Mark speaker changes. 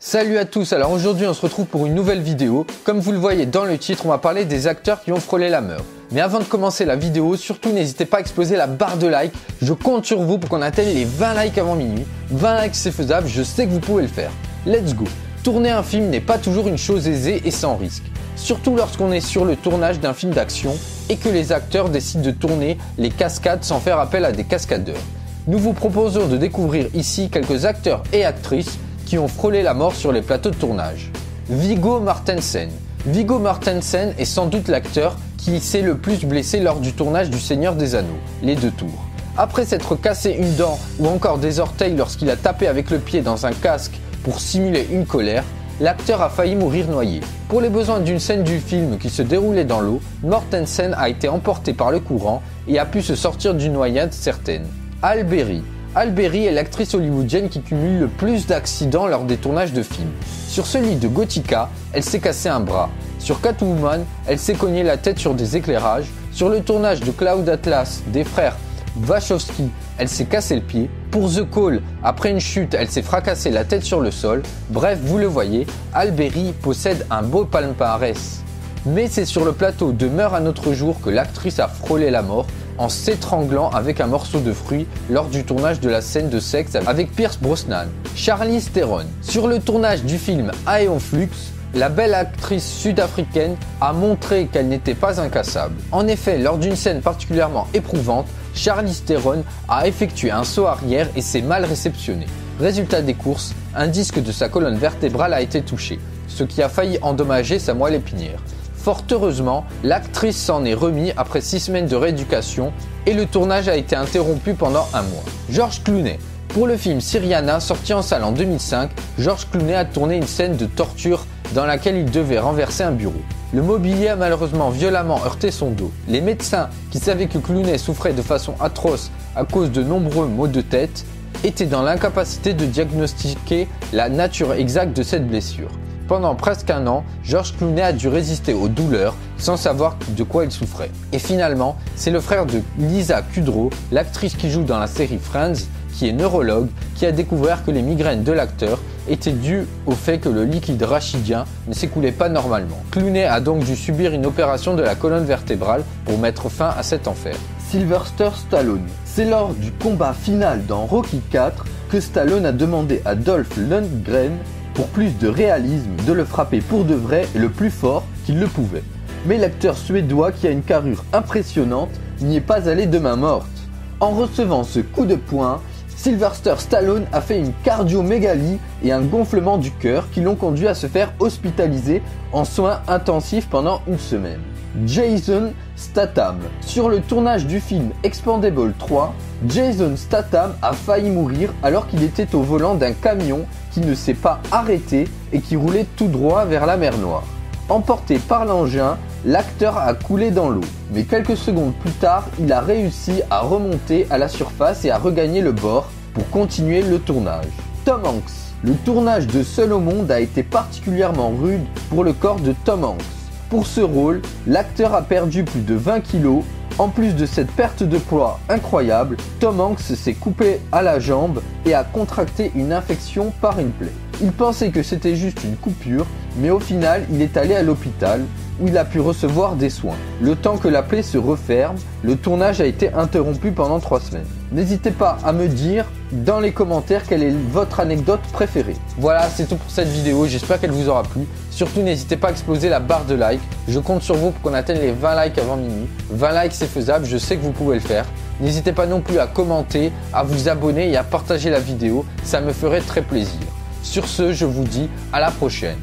Speaker 1: Salut à tous, alors aujourd'hui on se retrouve pour une nouvelle vidéo. Comme vous le voyez dans le titre, on va parler des acteurs qui ont frôlé la mort. Mais avant de commencer la vidéo, surtout n'hésitez pas à exploser la barre de like. Je compte sur vous pour qu'on atteigne les 20 likes avant minuit. 20 likes c'est faisable, je sais que vous pouvez le faire. Let's go. Tourner un film n'est pas toujours une chose aisée et sans risque. Surtout lorsqu'on est sur le tournage d'un film d'action et que les acteurs décident de tourner les cascades sans faire appel à des cascadeurs. Nous vous proposons de découvrir ici quelques acteurs et actrices qui ont frôlé la mort sur les plateaux de tournage. Viggo Mortensen. Viggo Mortensen est sans doute l'acteur qui s'est le plus blessé lors du tournage du Seigneur des Anneaux, les 2 tours. Après s'être cassé une dent ou encore des orteils lorsqu'il a tapé avec le pied dans un casque pour simuler une colère, l'acteur a failli mourir noyé. Pour les besoins d'une scène du film qui se déroulait dans l'eau, Mortensen a été emporté par le courant et a pu se sortir d'une noyade certaine. Halle Berry. Halle Berry est l'actrice hollywoodienne qui cumule le plus d'accidents lors des tournages de films. Sur celui de Gothica, elle s'est cassé un bras. Sur Catwoman, elle s'est cogné la tête sur des éclairages. Sur le tournage de Cloud Atlas des frères Wachowski, elle s'est cassé le pied. Pour The Call, après une chute, elle s'est fracassé la tête sur le sol. Bref, vous le voyez, Halle Berry possède un beau palmarès. Mais c'est sur le plateau de Meurt un autre jour que l'actrice a frôlé la mort en s'étranglant avec un morceau de fruit lors du tournage de la scène de sexe avec Pierce Brosnan. Charlize Theron. Sur le tournage du film Aeon Flux, la belle actrice sud-africaine a montré qu'elle n'était pas incassable. En effet, lors d'une scène particulièrement éprouvante, Charlize Theron a effectué un saut arrière et s'est mal réceptionné. Résultat des courses, un disque de sa colonne vertébrale a été touché, ce qui a failli endommager sa moelle épinière. Fort heureusement, l'actrice s'en est remise après 6 semaines de rééducation et le tournage a été interrompu pendant un mois. George Clooney. Pour le film Syriana, sorti en salle en 2005, George Clooney a tourné une scène de torture dans laquelle il devait renverser un bureau. Le mobilier a malheureusement violemment heurté son dos. Les médecins, qui savaient que Clooney souffrait de façon atroce à cause de nombreux maux de tête, étaient dans l'incapacité de diagnostiquer la nature exacte de cette blessure. Pendant presque un an, George Clooney a dû résister aux douleurs sans savoir de quoi il souffrait. Et finalement, c'est le frère de Lisa Kudrow, l'actrice qui joue dans la série Friends, qui est neurologue, qui a découvert que les migraines de l'acteur étaient dues au fait que le liquide rachidien ne s'écoulait pas normalement. Clooney a donc dû subir une opération de la colonne vertébrale pour mettre fin à cet enfer. Sylvester Stallone. C'est lors du combat final dans Rocky IV que Stallone a demandé à Dolph Lundgren, pour plus de réalisme, de le frapper pour de vrai et le plus fort qu'il le pouvait. Mais l'acteur suédois, qui a une carrure impressionnante, n'y est pas allé de main morte. En recevant ce coup de poing, Sylvester Stallone a fait une cardiomégalie et un gonflement du cœur qui l'ont conduit à se faire hospitaliser en soins intensifs pendant une semaine. Jason Statham. Sur le tournage du film Expendables 3, Jason Statham a failli mourir alors qu'il était au volant d'un camion qui ne s'est pas arrêté et qui roulait tout droit vers la mer Noire. Emporté par l'engin, l'acteur a coulé dans l'eau. Mais quelques secondes plus tard, il a réussi à remonter à la surface et à regagner le bord pour continuer le tournage. Tom Hanks. Le tournage de Seul au monde a été particulièrement rude pour le corps de Tom Hanks. Pour ce rôle, l'acteur a perdu plus de 20 kilos. En plus de cette perte de poids incroyable, Tom Hanks s'est coupé à la jambe et a contracté une infection par une plaie. Il pensait que c'était juste une coupure, mais au final, il est allé à l'hôpital où il a pu recevoir des soins. Le temps que la plaie se referme, le tournage a été interrompu pendant 3 semaines. N'hésitez pas à me dire dans les commentaires quelle est votre anecdote préférée. Voilà, c'est tout pour cette vidéo, j'espère qu'elle vous aura plu. Surtout, n'hésitez pas à exploser la barre de like. Je compte sur vous pour qu'on atteigne les 20 likes avant minuit. 20 likes, c'est faisable, je sais que vous pouvez le faire. N'hésitez pas non plus à commenter, à vous abonner et à partager la vidéo, ça me ferait très plaisir. Sur ce, je vous dis à la prochaine.